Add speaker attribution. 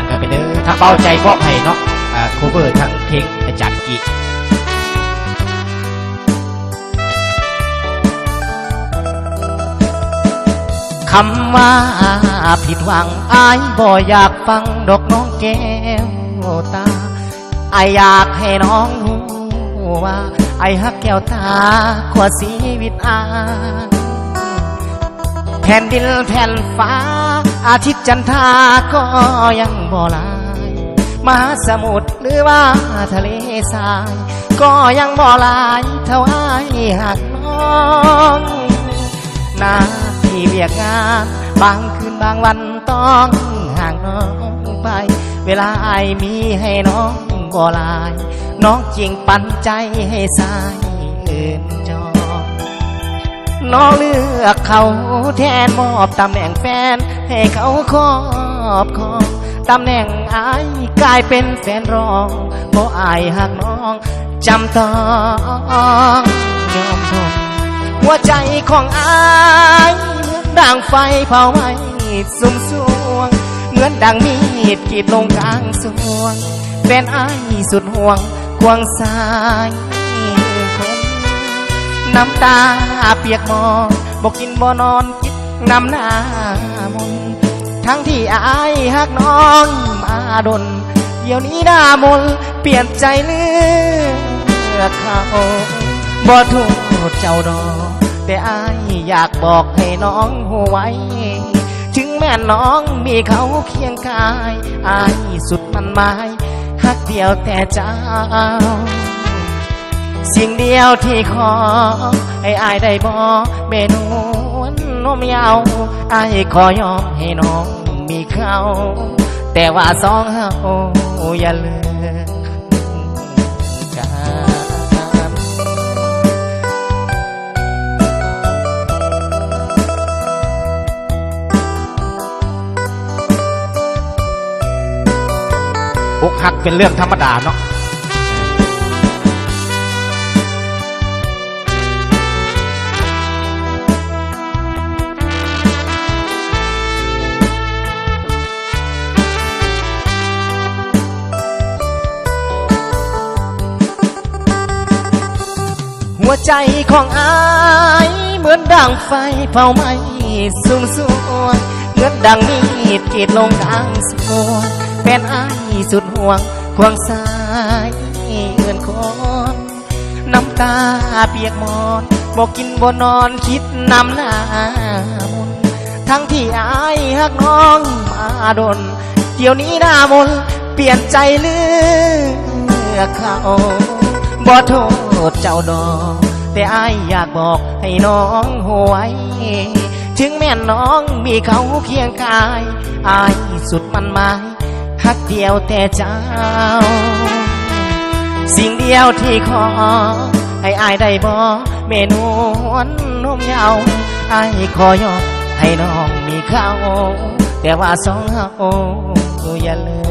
Speaker 1: านกันไปเด้อทั้งเบาใจเพราะไผ่เนาะโคเวอร์ทั้งเพลงอาจารย์กิคำว่าผิดหวังอายบ่อยากฟังดอกน้องแก้วตาอายอยากให้น้องรู้ว่าอายฮักแก้วตากว่าชีวิตอายแผ่นดินแผ่นฟ้าอาทิตย์จันทราก็ยังบ่ลายมหาสมุทรหรือว่าทะเลทรายก็ยังบ่ลายเท่าอายหักน้องนาที่เวียกงานบางคืนบางวันต้องห่างน้องไปเวลาอายมีให้น้องบ่ลายน้องจริงปันใจให้สายอื่นจองน้องเลือกเขาแทนมอบตำแหน่งแฟนให้เขาครอบครองตำแหน่งอายกลายเป็นแฟนรองเพราะอายหักน้องจำต้องยอมทนหัวใจของอายเหมือนดังไฟเผาไหม้สุมสวงเหมือนดังมีดกรีดลงกลางสวงแฟนอายสุดห่วงควงสายคนน้ำตาเปียกมอนบอกกินบ่นอนคิดน้ำหน้ามนทั้งที่อายหักน้องมาดนเดี๋ยวนี้หน้ามนเปลี่ยนใจเลือกเขาบ่โทษเจ้าดอกแต่อายอยากบอกให้น้องหัวไว้ถึงแม่น้องมีเขาเคียงกายอายสุดมันหมายฮักเดียวแต่เจ้าสิ่งเดียวที่ขอให้อายได้บอกเมนูนมยาวอายขอยอมให้น้องมีเขาแต่ว่าสองเฮาอย่าเลิกกันอกหักเป็นเรื่องธรรมดาเนาะหัวใจของอายเหมือนดังไฟเผาไหม้สูงสูงเหมือนดังมีดกรีดลงกลางสวงเป็นอายสุดห่วงควงสายเอื่นคนน้ำตาเปียกมอนบอกกินบ่นอนคิดน้ำหน้ามนทั้งที่อายหักน้องมาดนเดี๋ยวนี้หน้ามนเปลี่ยนใจเลือกเขาบ่โทษเจ้าดอกแต่อายอยากบอกให้น้องหัวไว้ถึงแม่น้องมีเขาเคียงกายอายสุดมันหมายฮักเดียวแต่เจ้าสิ่งเดียวที่ขอให้อายได้บอกเมนูนมยาวอายขอยอมให้น้องมีเขาแต่ว่าสองเฮาอย่าเลย